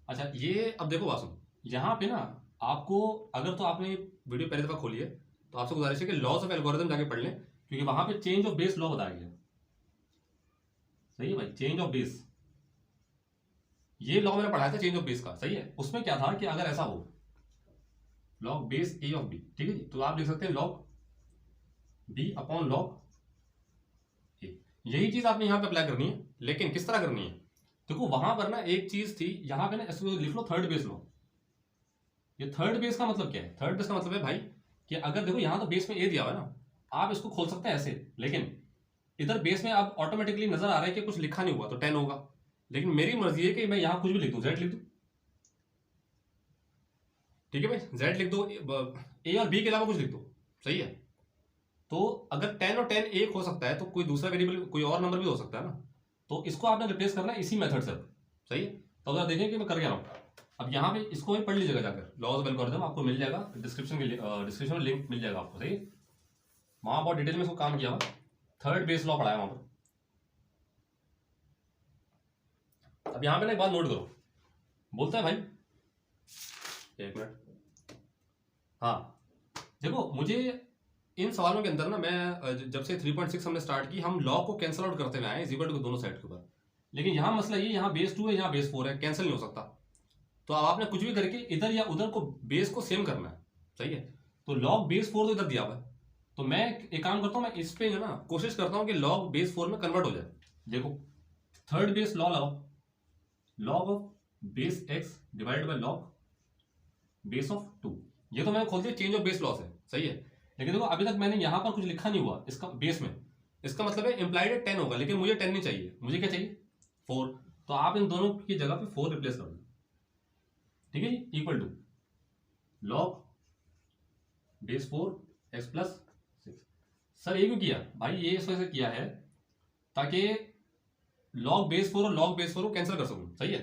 अच्छा ये अब देखो बात सुनो, यहाँ पे ना आपको, अगर तो आपने वीडियो पहले दफा खोली है तो आपसे गुजारिश है कि लॉज ऑफ एल्गोरिथम जाके पढ़ लें, क्योंकि वहां पे चेंज ऑफ बेस लॉ बताया गया। सही है भाई, चेंज ऑफ बेस, ये लॉ मैंने पढ़ाया था चेंज ऑफ बेस का। सही है, उसमें क्या था कि अगर ऐसा हो log base a of b, ठीक है जी, तो आप लिख सकते हैं log b upon log a. यही चीज आपने यहां पे अप्लाई करनी है, लेकिन किस तरह करनी है देखो, वहां पर ना एक चीज थी, यहां पे ना इसको लिख लो थर्ड बेस लॉ। ये थर्ड बेस का मतलब क्या है? थर्ड बेस का मतलब है भाई कि अगर देखो यहां तो बेस में ए दिया हुआ है ना, आप इसको खोल सकते हैं ऐसे, लेकिन इधर बेस में अब ऑटोमेटिकली नजर आ रहा है कि कुछ लिखा नहीं हुआ तो 10 होगा, लेकिन मेरी मर्जी है कि मैं यहां कुछ भी लिख दूं, जेड लिख दूं। ठीक है भाई, जेड लिख दो, ए और बी के अलावा कुछ लिख दो। सही है, तो अगर 10 और 10 एक हो सकता है तो कोई दूसरा वेरिएबल कोई और नंबर भी हो सकता है ना, तो इसको आपने रिप्लेस करना है इसी मेथड से। सही है, तो अगर देखें कि मैं कर क्या रहा हूं, अब यहाँ पे इसको ही पढ़ लीजिएगा जाकर, लॉज ऑफ एल्गोरिथम आपको मिल जाएगा डिस्क्रिप्शन में लिंक मिल जाएगा आपको। सही, वहां बहुत डिटेल में इसको काम किया हुआ, थर्ड बेस लॉ पढ़ाया वहां पर। अब यहाँ पे ना एक बात नोट करो, बोलता है भाई, एक मिनट, हाँ देखो मुझे इन सवालों के अंदर ना, मैं जब से 3.6 हमने स्टार्ट की, हम लॉ को कैंसिल आउट करते हुए आए इक्वल टू दोनों साइड के ऊपर, लेकिन यहाँ मसला ये, यहाँ बेस 2 है यहाँ बेस 4 है, कैंसिल नहीं हो सकता। तो अब आपने कुछ भी करके इधर या उधर को बेस को सेम करना है। सही है, तो लॉग बेस 4 तो इधर दिया हुआ है, तो मैं एक काम करता हूँ, मैं इस पे जो ना कोशिश करता हूँ कि लॉग बेस 4 में कन्वर्ट हो जाए। देखो थर्ड बेस लॉ लगाओ, log of base x divided by log base of 2, ये तो मैंने खोल दिया चेंज ऑफ बेस लॉ से। सही है, लेकिन देखो अभी तक मैंने यहां पर कुछ लिखा नहीं हुआ इसका बेस में, इसका मतलब है इंप्लाइड 10 होगा, लेकिन मुझे 10 नहीं चाहिए, मुझे क्या चाहिए 4। तो आप इन दोनों की जगह पे 4 रिप्लेस कर दो। ठीक है जी, equal to log base 4 x plus 6। Sir ये क्यों किया भाई? ये इस वजह से किया है ताकि लॉग बेस 4 और लॉग बेस 4 को कैंसिल कर सकूं। सही है,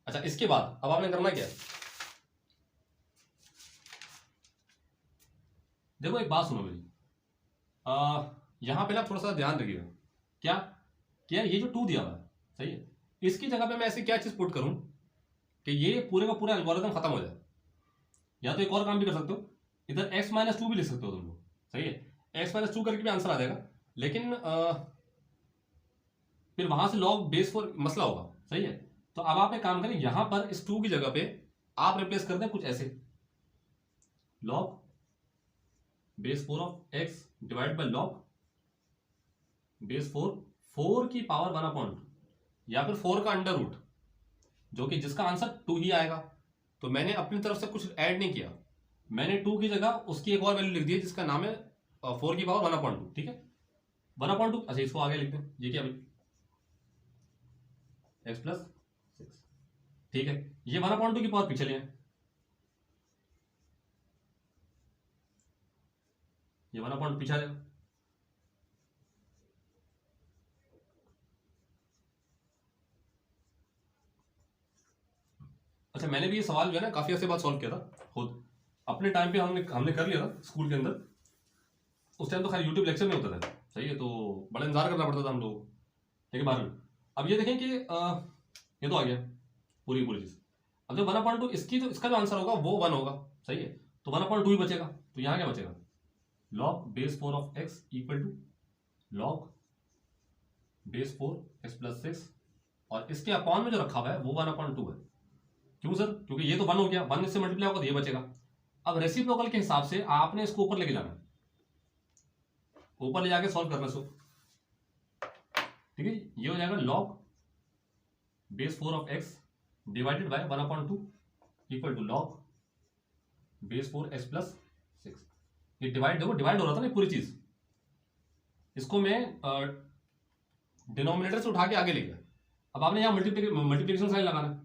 अच्छा इसके बाद अब आपने करना क्या, देखो एक बात सुनो मेरी, यहां पे ना थोड़ा सा ध्यान रखिएगा, क्या क्या ये जो 2 दिया हुआ है, सही है, इसकी जगह पे मैं ऐसी क्या चीज पुट करूं कि ये पूरे का पूरा एल्गोरिथम खत्म हो जाए। या तो एक और काम भी कर सकते हो, इधर x-2 भी लिख सकते हो तुम लोग। सही है, x-2 करके भी आंसर आ जाएगा, लेकिन फिर वहां से लॉग बेस 4 मसला होगा। सही है, तो अब आप एक काम करें, यहां पर इस 2 की जगह पे आप रिप्लेस कर दें कुछ ऐसे, log base 4 of x divide by log base 4 की पावर 1/2, या फिर 4 का अंडर रूट, जो कि जिसका आंसर 2 ही आएगा। तो मैंने अपनी तरफ से कुछ ऐड नहीं किया, मैंने 2 की जगह उसकी एक और वैल्यू लिख दी है जिसका नाम है 4 की पावर 1/2। ठीक है, 1/2। अच्छा इसको आगे लिख दें, ये क्या भाई एक्स प्लस 6। ठीक है, ये 1/2 की पावर पीछे ले आए, ये 1/2 पीछे आ जाएगा। अच्छा मैंने भी ये सवाल जो है ना काफी अच्छे बात सॉल्व किया था खुद अपने टाइम पे, हमने कर लिया था स्कूल के अंदर। उस टाइम तो खैर यूट्यूब लेक्चर में होता था। सही है, तो बड़ा इंतजार करना पड़ता था हम लोग। लेकिन बाहर अब ये देखें कि ये तो आ गया पूरी पूरी चीज। अब जो 1/2 इसकी जो इसका जो आंसर होगा वो 1 होगा। सही है, तो 1/2 ही बचेगा, तो यहाँ क्या बचेगा, log base 4 of x equal to log base 4 x plus 6, और इसके अपॉन में जो रखा हुआ है वो 1/2 है। क्यों सर? क्योंकि ये तो 1 हो गया, 1 इससे मल्टीप्लाई होगा तो ये बचेगा। अब रेसिप्रोकल के हिसाब से आपने इसको ऊपर लेके जाना है, ऊपर ले जाके सॉल्व करना इसको, ठीक है। ये हो जाएगा log base 4 of x divided by 1/2 equal to log base 4 x plus 6। ये डिवाइड, देखो डिवाइड हो रहा था ना पूरी चीज, इसको मैं डिनोमिनेटर से उठा के आगे ले गया। अब आपने यहाँ मल्टीप्लिकेशन साइन लगाना है,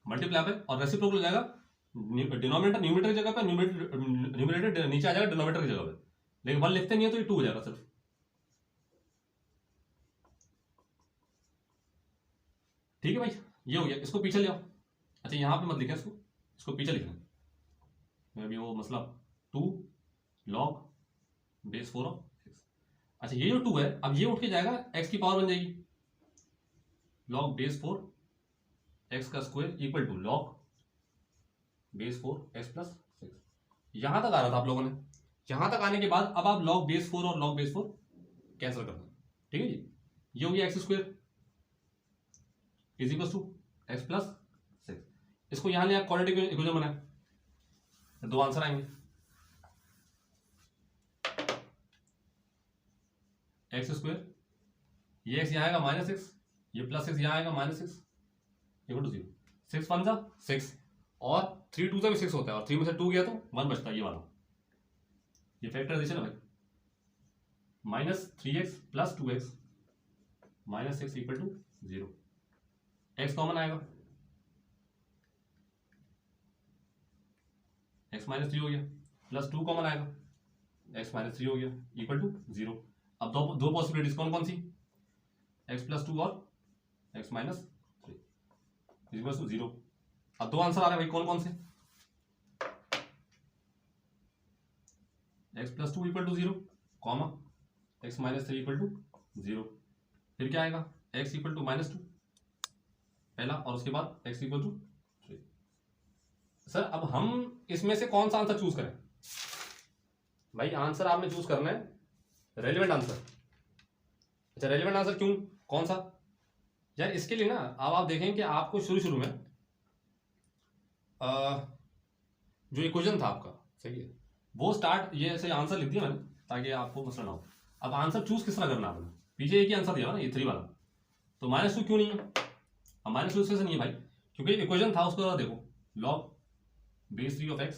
मल्टीप्लाई पे, और रेसिप्रोकल हो जाएगा डिनोमिनेटर न्यूमरेटर की जगह पे, न्यूमरेटर नीचे आ जाएगा डिनोमिनेटर की जगह पे, लेकिन 1 लिखते नहीं है तो ये 2 हो जाएगा सिर्फ। ठीक है भाई, ये हो गया। इसको पीछे ले आओ। अच्छा यहाँ पे मत लिखें इसको, इसको पीछे लिखना है अभी वो मसला 2 log बेस 4 ऑफ x। अच्छा ये जो 2 है, अब ये उठ के जाएगा x की पावर बन जाएगी log बेस 4 x का square equal to log base 4 x plus 6। यहां तक आ रहा था आप लोगों ने। यहां तक आने के बाद अब आप log बेस 4 और log बेस 4 कैंसिल करना, ठीक है जी। ये हो गया x square is equal to x plus 6। इसको यहां ले आप क्वाड्रेटिक इक्वेशन बनाए, दो आंसर आएंगे। एक्स स्क्वायर, ये एक्स यहां आएगा -6, ये प्लस 6 यहां आएगा -6 इक्वल टू 0। 6 1 जा 6 और 3 2 से भी 6 होता है, और 3 में से 2 गया तो 1 बचता है, ये वाला। ये फैक्टराइजेशन है भाई, -3x plus 2x -6 equal to 0। x common आएगा, x -3 हो गया, प्लस 2 कॉमन आएगा, x -3 हो गया इक्वल टू 0। अब दो पॉसिबिलिटीज कौन कौन सी, x प्लस 2 और x -3 इक्वल टू 0। अब दो आंसर आ रहे हैं भाई, कौन कौन से, x plus 2 equal to 0 comma x -3 equal to 0। फिर क्या आएगा, x इक्वल टू -2 पहला, और उसके बाद x इक्वल टू 3। सर अब हम इसमें से कौन सा आंसर चूज करें भाई? आंसर आपने चूज करना है रेलिवेंट आंसर। अच्छा रेलिवेंट आंसर क्यों, कौन सा यार? इसके लिए ना अब आप देखें कि आपको शुरू में जो इक्वेशन था आपका, सही है, वो स्टार्ट ये ऐसे आंसर लिख दिया मैंने ताकि आपको मसला ना हो। अब आंसर चूज किस तरह करना आपने, पीछे एक ही आंसर दिया ना, ये 3 वाला, तो -2 क्यों नहीं है? अब -2 इससे नहीं है भाई, क्योंकि इक्वेशन था उसको देखो, log base 3 of x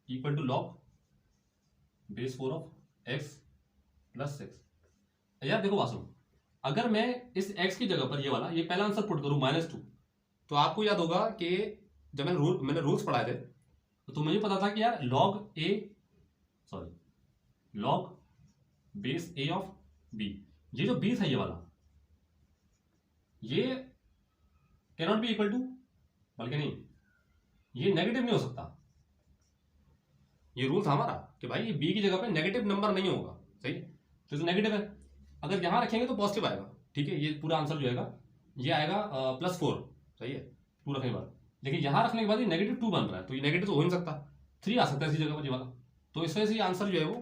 equal to log base 4 of x plus 6। यार देखो बात सुनो, अगर मैं इस x की जगह पर ये वाला, ये पहला आंसर पुट करूं -2, तो आपको याद होगा कि जब मैंने रूल्स पढ़ाए थे तो मुझे पता था कि यार log base a of b, ये जो b था ये वाला, ये can not be equal to, बल्कि नहीं, ये नेगेटिव नहीं हो सकता। ये रूल था हमारा कि भाई ये b की जगह पे नेगेटिव नंबर नहीं होगा, सही है, तो जो नेगेटिव है अगर यहां रखेंगे तो पॉजिटिव आएगा, ठीक है। ये पूरा आंसर जो आएगा ये आएगा +4, सही है, 2 रखने के बाद। लेकिन यहां रखने के बाद ये -2 बन रहा है, तो ये नेगेटिव तो हो नहीं सकता, 3 आ सकता है इसी जगह पर ये वाला, तो इस वजह से ये आंसर जो है वो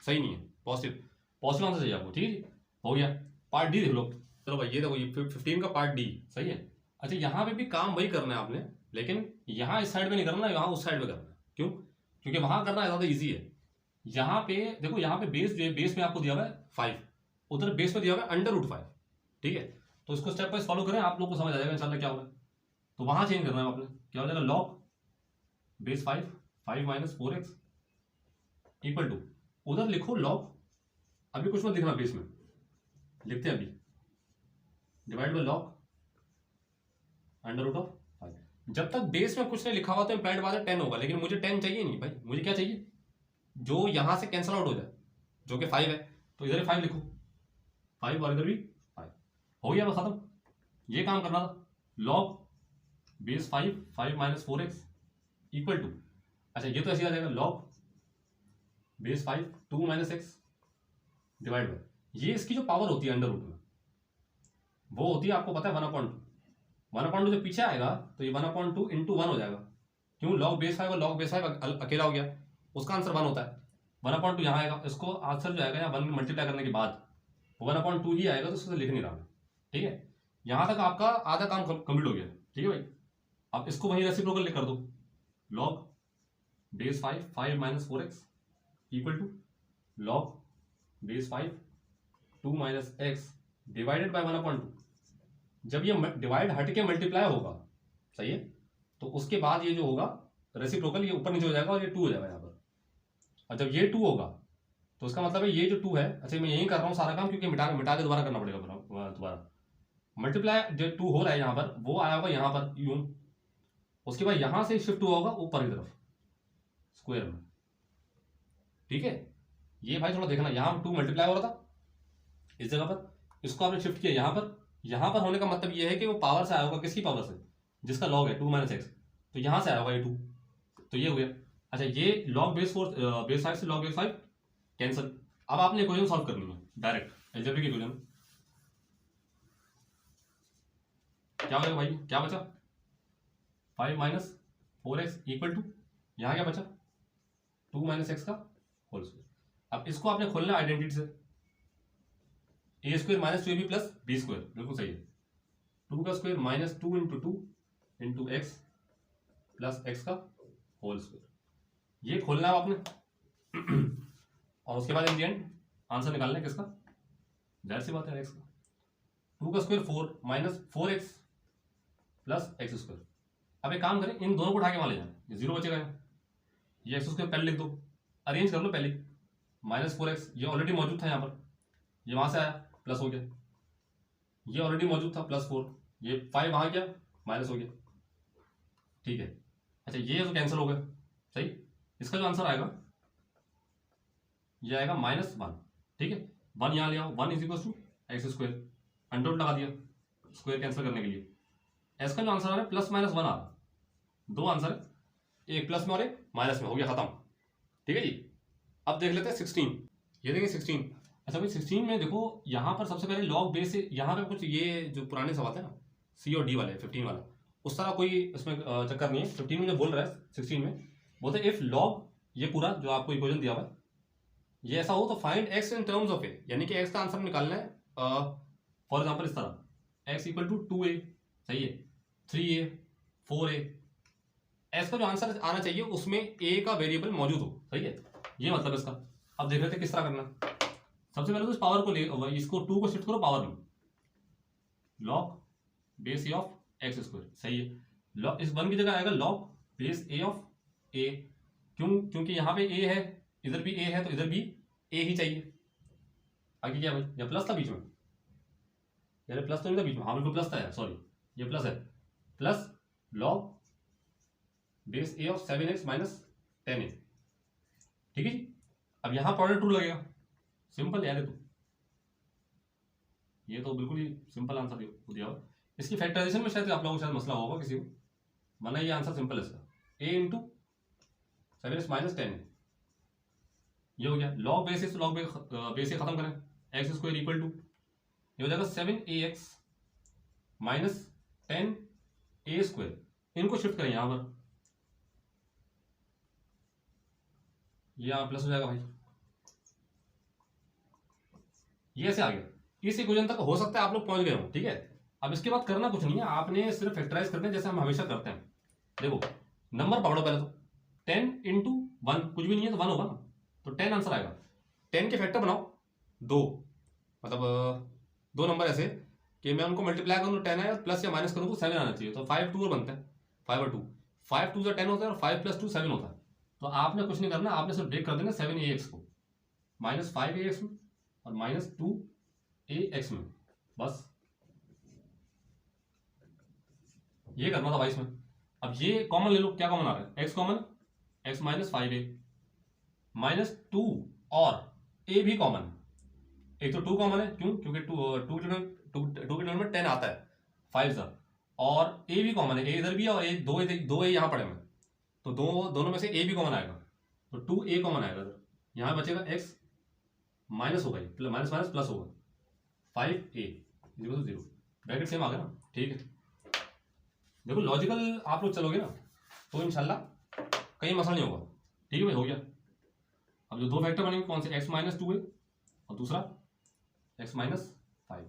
सही नहीं है, पॉजिटिव आंसर चाहिए आपको, ठीक है। हो गया पार्ट डी देख लो। चलो भाई ये देखो, ये 15 का पार्ट डी, सही है। अच्छा यहाँ पे भी काम वही करना है आपने, लेकिन यहाँ इस साइड में नहीं करना, यहाँ उस साइड में करना है। क्यों? क्योंकि वहां करना ज्यादा इजी है। यहाँ पे देखो, यहाँ पे बेस में आपको दिया हुआ है 5, उधर बेस में दिया हुआ है √5, ठीक है। तो इसको स्टेप वाइज फॉलो करें, आप लोग को समझ आ जाएगा इंशाल्लाह क्या होगा। तो वहां चेंज करना है आपने, क्या हो जाएगा, log base 5 4x equal to, उधर लिखो log, अभी कुछ मत लिखना बेस में, लिखते हैं अभी, डिवाइड बाय log √5। जब तक बेस में कुछ नहीं लिखा हुआ तो इम्प्लाइड बात है 10 होगा, लेकिन मुझे 10 चाहिए नहीं भाई, मुझे क्या चाहिए, जो यहां से कैंसिल आउट हो जाए, जो कि 5 है, तो इधर 5 लिखो, 5 और इधर भी 5, हो गया बस खत्म। ये काम करना था, log base 5 4x equal to, अच्छा ये तो ऐसे आ जाएगा log base 5 2 x divide by, ये इसकी जो पावर होती है अंडर रूट में, वो होती है आपको पता है 1/2 जब पीछे आएगा तो ये 1/2 इंटू 1 हो जाएगा। क्यों? log बेस 5 और log बेस 5 अकेला हो गया, उसका आंसर 1 होता है, 1/2 यहाँ आएगा, इसको आंसर जो आएगा यहाँ 1 में मल्टीप्लाई करने के बाद वो 1/2 ही आएगा, तो उसको लिख नहीं रहा, ठीक है। यहाँ तक आपका आधा काम कंप्लीट हो गया, ठीक है भाई। अब इसको वहीं रेसिप्रोकल कर दो, log base 5 minus 4x equal to log base 5 2 minus x divided by 1/2। जब ये डिवाइड हट के मल्टीप्लाई होगा, सही है, तो उसके बाद ये जो होगा रेसिप्रोकल, ये ऊपर नीचे हो जाएगा और ये 2 हो जाएगा यहाँ पर। और जब ये 2 होगा तो उसका मतलब है ये जो 2 है, अच्छा मैं यही कर रहा हूँ सारा काम क्योंकि मिटा के दोबारा करना पड़ेगा, दोबारा मल्टीप्लाई जो 2 हो रहा है यहाँ पर वो आया होगा यहाँ पर यूं, उसके बाद यहाँ से शिफ्ट हुआ होगा ऊपर की तरफ स्क्वायर में, ठीक है। ये भाई थोड़ा देखना, यहाँ 2 मल्टीप्लाई हो रहा था इस जगह पर, इसको आपने शिफ्ट किया यहाँ पर। यहाँ पर होने का मतलब ये है कि वो पावर से आया होगा, किसकी पावर से, जिसका लॉग है 2 माइनस एक्स, तो यहाँ से आया होगा ये 2, तो ये हो गया। अच्छा ये लॉग बेस 5 से लॉग बेस 5 कैंसिल। अब आपने इक्वेशन सॉल्व करनी है डायरेक्ट अलजेब्रिक इक्वेशन। क्या हो जाएगा भाई, क्या बचा 5 माइनस 4x इक्वल टू यहाँ क्या बचा 2 माइनस एक्स का होल स्क्वायर। अब इसको आपने खोलना है आइडेंटिटी से, a square minus 2ab plus b square, बिल्कुल सही है। 2 का square minus 2 into 2 into x plus x का होल स्क्वायर, ये खोलना है आपने। और उसके बाद इन द एंड आंसर निकालना है किसका, जाहिर सी बात है एक्स का। 2 का square 4 minus 4x plus x square. अब एक काम करें, इन दोनों को उठा के वहां ले जाए, ये 0 बचेगा, ये एक्स स्क्वायर पहले लिख दो, अरेंज कर लो पहले, माइनस 4x ये ऑलरेडी मौजूद था यहाँ पर, ये वहां से आया प्लस हो गया, ये ऑलरेडी मौजूद था प्लस 4, ये 5 वहां गया माइनस हो गया, ठीक है। अच्छा ये तो कैंसिल हो गया, सही। इसका जो आंसर आएगा ये आएगा -1, ठीक है। 1 यहाँ ले आओ, 1 is equal to x square, under root लगा दिया स्क्वायर कैंसिल करने के लिए। इसका जो आंसर आ रहा है +-1 आ रहा है, 2 आंसर है, एक प्लस में और एक माइनस में, हो गया खत्म, ठीक है जी। अब देख लेते हैं 16, ये देखिए 16। अच्छा भाई 16 में देखो यहाँ पर सबसे पहले लॉग बेस से, यहाँ पे कुछ ये जो पुराने सवाल थे ना सी और डी वाले 15 वाला, उस तरह कोई इसमें चक्कर नहीं है। 15 में जो बोल रहा है 16 में बोलते हैं इफ लॉग, ये पूरा जो आपको इक्वेशन दिया हुआ है ये ऐसा हो तो find x in terms of a, यानी कि एक्स का आंसर निकालना है फॉर एग्जांपल इस तरह x इक्वल टू 2a, सही है, 3a 4a, एक्स का जो आंसर आना चाहिए उसमें a का वेरिएबल मौजूद हो, सही है, ये मतलब इसका। अब देख लेते हैं किस तरह करना। सबसे पहले तो इस पावर को ले, इसको 2 को शिफ्ट करो पावर में, log base a of x square, सही है। लॉग इस 1 की जगह आएगा log base a of a, क्योंकि यहाँ पे a है, इधर भी a है, तो इधर भी a ही चाहिए। आगे क्या भाई, या प्लस था बीच में, यार प्लस तो नहीं था बीच में, हाँ बिल्कुल प्लस था यार, सॉरी ये प्लस है, plus log base a of 7x minus 10a, ठीक है जी। अब यहाँ प्रोडक्ट रूल लगेगा, सिंपल यार ये तो बिल्कुल ही सिंपल आंसर दिया हुआ। इसकी फैक्टराइजेशन में शायद आप लोगों को शायद मसला होगा किसी को, वरना ये आंसर सिंपल है इसका, a इंटू 7x माइनस 10, ये हो गया। लॉग बेसिस तो लॉग बेस से खत्म करें, एक्स स्क्वायर इक्वल टू ये हो जाएगा 7ax माइनस 10a स्क्वायर, इनको शिफ्ट करें यहां पर, ये यहां प्लस हो जाएगा भाई, ये ऐसे आ गया। इस इक्वेशन तक हो सकता है आप लोग पहुंच गए हो, ठीक है। अब इसके बाद करना कुछ नहीं है, आपने सिर्फ फैक्टराइज करना है जैसे हम हमेशा करते हैं। देखो नंबर पकड़ो पहले तो, 10 इंटू 1 कुछ भी नहीं है तो 1 होगा ना, तो 10 आंसर आएगा। 10 के फैक्टर बनाओ 2, मतलब 2 नंबर ऐसे कि मैं उनको मल्टीप्लाई करूँ 10 है, प्लस या माइनस करूँ तो 7 आना चाहिए, तो 5 2 और बनता है, 5 और 2, 5 2 10 होता है और 5 + 2 7 होता है। तो आपने कुछ नहीं करना, आपने सिर्फ ब्रेक कर देना 7ax को -5ax में और -2ax में, बस ये करना था भाई इसमें। अब ये कॉमन ले लो, क्या कॉमन आ रहा है, x common, x minus 5a -2 और a भी कॉमन है, एक तो 2 कॉमन है, क्योंकि 2 के टर्म में 10 आता है 5 सा, और a भी कॉमन है, a इधर भी है और दो a यहाँ पड़े हुए, तो दोनों में से a भी कॉमन आएगा, तो 2a कॉमन आएगा, यहाँ बचेगा x माइनस होगा, माइनस माइनस प्लस होगा, 5a = 0, ब्रैकेट सेम आ गया ना, ठीक है। देखो लॉजिकल आप लोग चलोगे ना तो इंशाल्लाह कहीं मसला नहीं होगा, ठीक है भाई, हो गया। अब जो 2 फैक्टर बनेंगे कौन से, x - 2a और दूसरा x - 5a,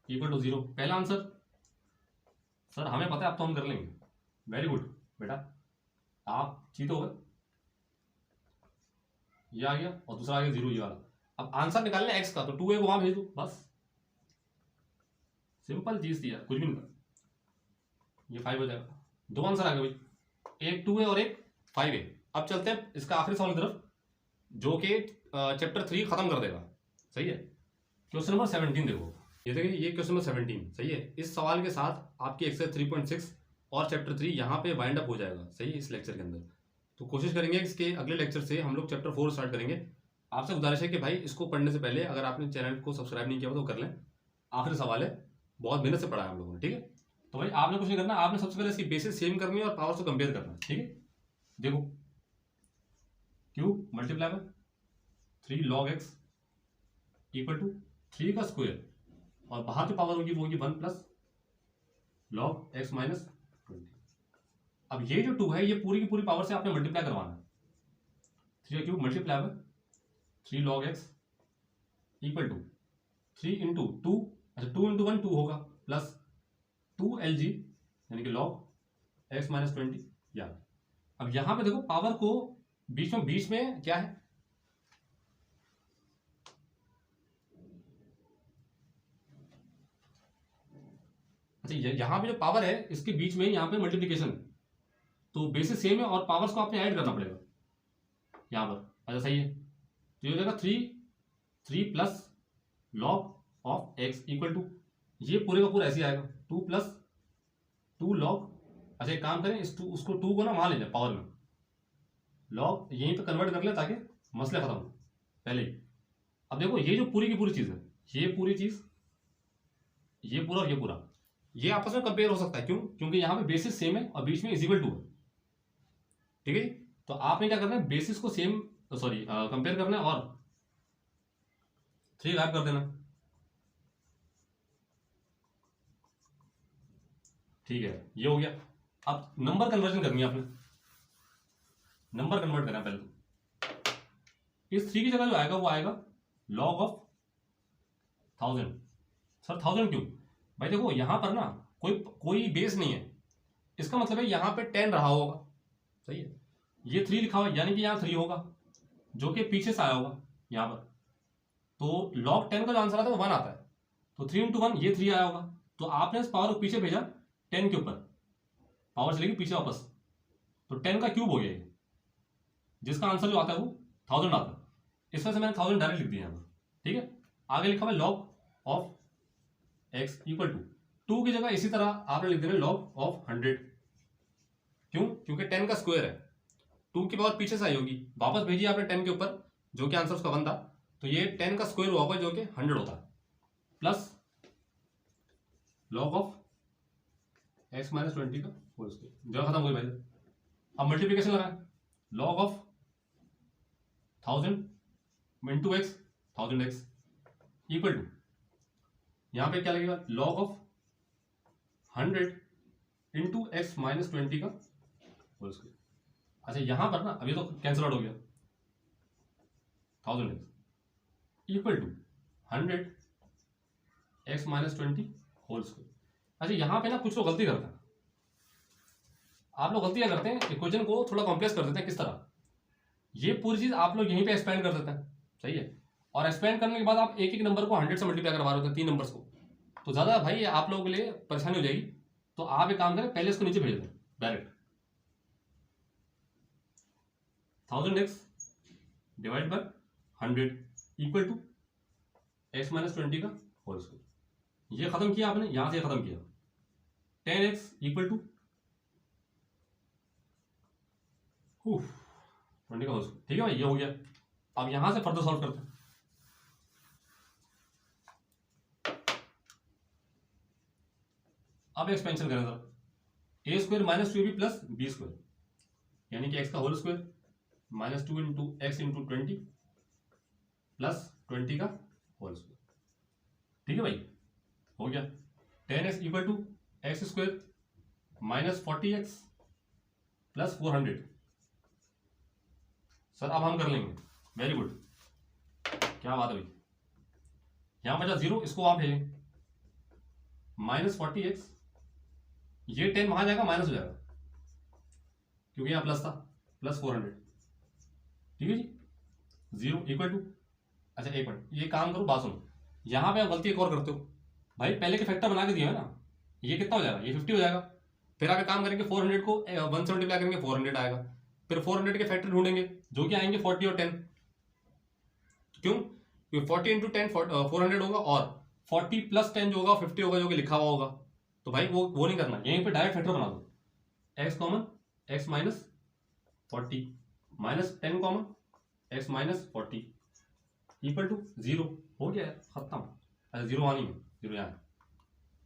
इक्वल टू 0। पहला आंसर सर हमें पता है, अब तो हम कर लेंगे। वेरी गुड बेटा, आप जीत हो गए। ये आ गया और दूसरा आ गया 0 ये वाला। अब आंसर निकालना है x का, तो 2a को वहां भेज दो, बस सिंपल चीज थी यार, कुछ भी नहीं था। ये 5 हो जाएगा। दो आंसर आ गए भाई, एक 2a और एक 5a। अब चलते हैं इसका आखिरी सवाल की तरफ, जो कि चैप्टर 3 खत्म कर देगा। सही है। क्वेश्चन नंबर 17 देखो, ये देखिए, ये क्वेश्चन नंबर 17 सही है। इस सवाल के साथ आपकी एक्सरसाइज 3.6 और चैप्टर 3 यहाँ पे वाइंड अप हो जाएगा। सही है, इस लेक्चर के अंदर। तो कोशिश करेंगे इसके अगले लेक्चर से हम लोग चैप्टर 4 स्टार्ट करेंगे। आपसे गुजारिश है कि भाई इसको पढ़ने से पहले अगर आपने चैनल को सब्सक्राइब नहीं किया हो तो कर लें। आखिरी सवाल है, बहुत मेहनत से पढ़ा है हम लोगों ने। ठीक है, तो भाई आपने कुछ नहीं करना, आपने सबसे पहले इसकी बेसिस सेम करनी है और पावर से कंपेयर करना है। ठीक है, देखो cube multiply by 3 log x equal to 3 का स्क्वायर, और बाहर की पावर होगी वो होगी 1 प्लस log x माइनस 20। अब ये जो 2 है ये पूरी की पूरी पावर से आपने मल्टीप्लाई करवाना है। 3 cube multiply by 3 log x equal to 3 into 2, अच्छा 2 इंटू 1 2 होगा, प्लस 2 lg यानी कि log x माइनस 20 यार। अब यहां पे देखो पावर को बीच में क्या है, अच्छा यहां पे जो पावर है इसके बीच में यहां पे मल्टीप्लिकेशन, तो बेसिस सेम है और पावर्स को आपने ऐड करना पड़ेगा यहां पर। अच्छा सही है, तो ये हो जाएगा 3 plus log of x equal to, ये पूरे का पूरा ऐसे आएगा 2 प्लस 2 log, अच्छा एक काम करें, इस उसको 2 को ना वहां ले जाए पावर में, log यहीं पे कन्वर्ट कर ले ताकि मसले खत्म हो पहले ही। अब देखो ये जो पूरी की पूरी चीज है, ये पूरी चीज, ये पूरा और ये पूरा, ये आपस में कंपेयर हो सकता है। क्यों? क्योंकि यहाँ पे बेसिस सेम है और बीच में इज इक्वल टू है। ठीक है जी, तो आपने क्या करना है, बेसिस को सेम सॉरी कंपेयर करना है और 3 गायब कर देना। ठीक है, ये हो गया। अब नंबर कन्वर्जन करनी है आपने, नंबर कन्वर्ट करना है पहले तो। इस 3 की जगह जो आएगा वो आएगा log ऑफ 1000। सर 1000 क्यों? भाई देखो यहां पर ना कोई बेस नहीं है, इसका मतलब है यहां पे 10 रहा होगा। सही है, ये 3 लिखा हुआ यानी कि यहां 3 होगा जो कि पीछे से आया होगा यहां पर, तो log 10 का जो आंसर आता है वो 1 आता है, तो 3 इंटू 1 ये 3 आया होगा, तो आपने इस पावर को पीछे भेजा 10 के ऊपर, पावर चलेगी पीछे वापस, तो 10 का क्यूब हो गया ये, जिसका आंसर जो आता है वो 1000 आता है। इस वजह से मैंने 1000 डायरेक्ट लिख दिया यहाँ पर। ठीक है, आगे लिखा हुआ log of x equal to 2 की जगह इसी तरह आपने लिख देना log ऑफ 100। क्यों? क्योंकि 10 का स्क्वायर है, 2 की पावर पीछे से आई होगी, वापस भेजी आपने 10 के ऊपर जो कि आंसर उसका 1 था, तो ये 10 का स्क्वायर हुआ होगा जो कि 100 होता है, plus log of x minus 20 का होल स्क्वायर। जगह खत्म हुई भाई। अब मल्टीप्लिकेशन लगाएं, log of 1000 into x 1000x equal to, यहां पे क्या लगेगा, log of 100 into x minus 20 का होल स्क्वायर। अच्छा यहां पर ना अभी तो कैंसिल आउट हो गया, 1000x equal to 100 x minus 20 whole square. अच्छा यहां पे ना कुछ लोग गलती करते हैं, आप लोग गलती क्या करते हैं, इक्वेशन को थोड़ा कॉम्प्लेक्स कर देते हैं। किस तरह, ये पूरी चीज आप लोग यहीं पे एक्सपेंड कर देते हैं। सही है, और एक्सपेंड करने के बाद आप एक एक नंबर को 100 से मल्टीप्लाई करवा रहे होते हैं, 3 नंबर्स को, तो ज्यादा भाई आप लोगों के लिए परेशानी हो जाएगी। तो आप एक काम करें, पहले इसको नीचे भेज दें direct, 1000x divide by 100 equal to x minus 20 का होल स्क्वायर। ये खत्म किया आपने, यहां से खत्म किया, 10x इक्वल टू 20 का होल स्क्वायर। ठीक है भाई, ये हो गया। अब यहां से फर्दर सॉल्व करते हैं। अब एक्सपेंशन करें जरा, a square minus 2ab plus b square, यानी कि x का whole square minus 2 into x into 20 plus 20 का होल स्क्वायर। ठीक है भाई, हो गया। 10x equal to x square minus 40x plus 400। Sir अब हम कर लेंगे, वेरी गुड, क्या बात है भाई। यहां बचा 0, इसको आप भेजें, माइनस 40x, ये 10 वहां जाएगा माइनस हो जाएगा क्योंकि यहाँ प्लस था, प्लस 400, ठीक है जी, 0 इक्वल टू, अच्छा एक मिनट ये काम करो, बात सुनो, यहाँ पे आप गलती एक और करते हो भाई, पहले के फैक्टर बना के दिया है ना, ये कितना हो जाएगा, ये 50 हो जाएगा, फिर आप एक काम करेंगे 400 को 1 से मल्टीप्लाई करेंगे 400 आएगा, फिर 400 के फैक्टर ढूंढेंगे जो कि आएंगे 40 और 10, क्यों, क्योंकि 40 इंटू 10 400 होगा और 40 प्लस 10 जो होगा 50 होगा जो कि लिखा हुआ होगा, तो भाई वो नहीं करना, यहीं पे डायरेक्ट फैक्टर बना दो, x common x minus 40 minus 10 common x minus 40 equal to 0, हो गया खत्म। अच्छा 0 वहां नहीं है, 0 यहाँ है,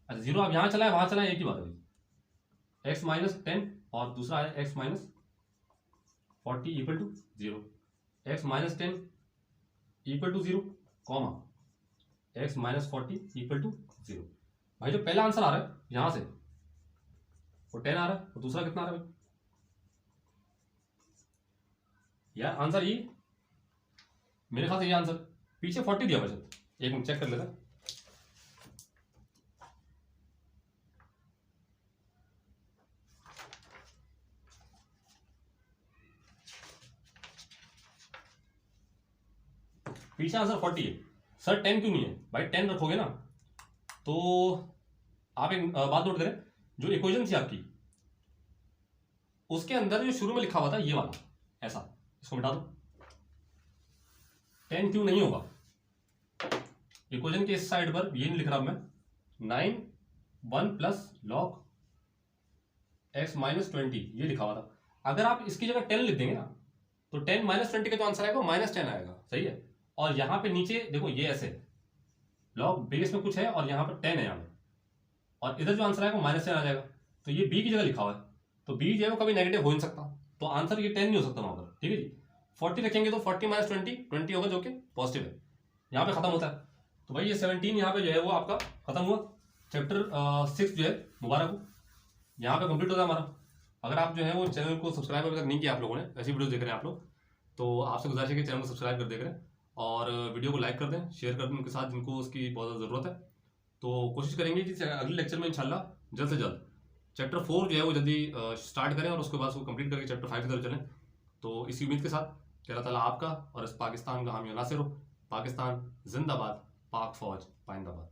अच्छा 0 आप यहाँ चलाए वहां चलाए एक ही बात है, x माइनस 10 और दूसरा है x minus 40 equal to 0, x minus 10 equal to 0 comma x minus 40 equal to 0। भाई जो पहला आंसर आ रहा है यहां से वो 10 आ रहा है और दूसरा कितना आ रहा है भाई, यार आंसर ये मेरे ख्याल से ये आंसर पीछे 40 दिया बचत, एक मिनट चेक कर लेते हैं, पीछे आंसर 40 है, सर 10 क्यों नहीं है भाई, 10 रखोगे ना तो आप एक बात नोट करें, जो इक्वेशन थी आपकी उसके अंदर जो शुरू में लिखा हुआ था ये वाला ऐसा, इसको मिटा दो, 10 क्यों नहीं होगा, इक्वेशन के इस साइड पर ये नहीं लिख रहा मैं, 9 1 प्लस लॉग x माइनस 20 ये लिखा हुआ था, अगर आप इसकी जगह 10 लिख देंगे ना तो 10 माइनस 20 का जो आंसर आएगा माइनस 10 आएगा, सही है, और यहाँ पे नीचे देखो ये ऐसे लॉग बेस में कुछ है और यहाँ पर 10 है यहाँ पे, और इधर जो आंसर आएगा माइनस 10 आ जाएगा, तो ये b की जगह लिखा हुआ है, तो b जो है वो कभी नेगेटिव हो नहीं सकता, तो आंसर ये 10 नहीं हो सकता वहां पर, ठीक है जी, 40 रखेंगे तो 40 माइनस 20 होगा जो कि पॉजिटिव है, यहाँ पे खत्म होता है, तो भाई ये 17 यहाँ पे जो है वो आपका खत्म हुआ, चैप्टर 6 जो है मुबारक हो, यहाँ पे कंप्लीट होता है हमारा। अगर आप जो है वो चैनल को सब्सक्राइब अगर नहीं किया आप लोगों ने, ऐसी वीडियो देख रहे हैं आप लोग, तो आपसे गुजारिश है कि चैनल को सब्सक्राइब कर देख रहे हैं और वीडियो को लाइक कर दें, शेयर कर दें उनके साथ जिनको उसकी बहुत ज़्यादा ज़रूरत है, तो कोशिश करेंगे कि अगले लेक्चर में इंशाल्लाह जल्द से जल्द चैप्टर 4 जो है वो जल्दी स्टार्ट करें और उसके बाद उसको कंप्लीट करके चैप्टर 5 की तरफ चलें, तो इसी उम्मीद के साथ कि अल्लाह ताला आपका और इस पाकिस्तान का हामी नासिर हो, पाकिस्तान जिंदाबाद, पाक फौज पाइंदाबाद।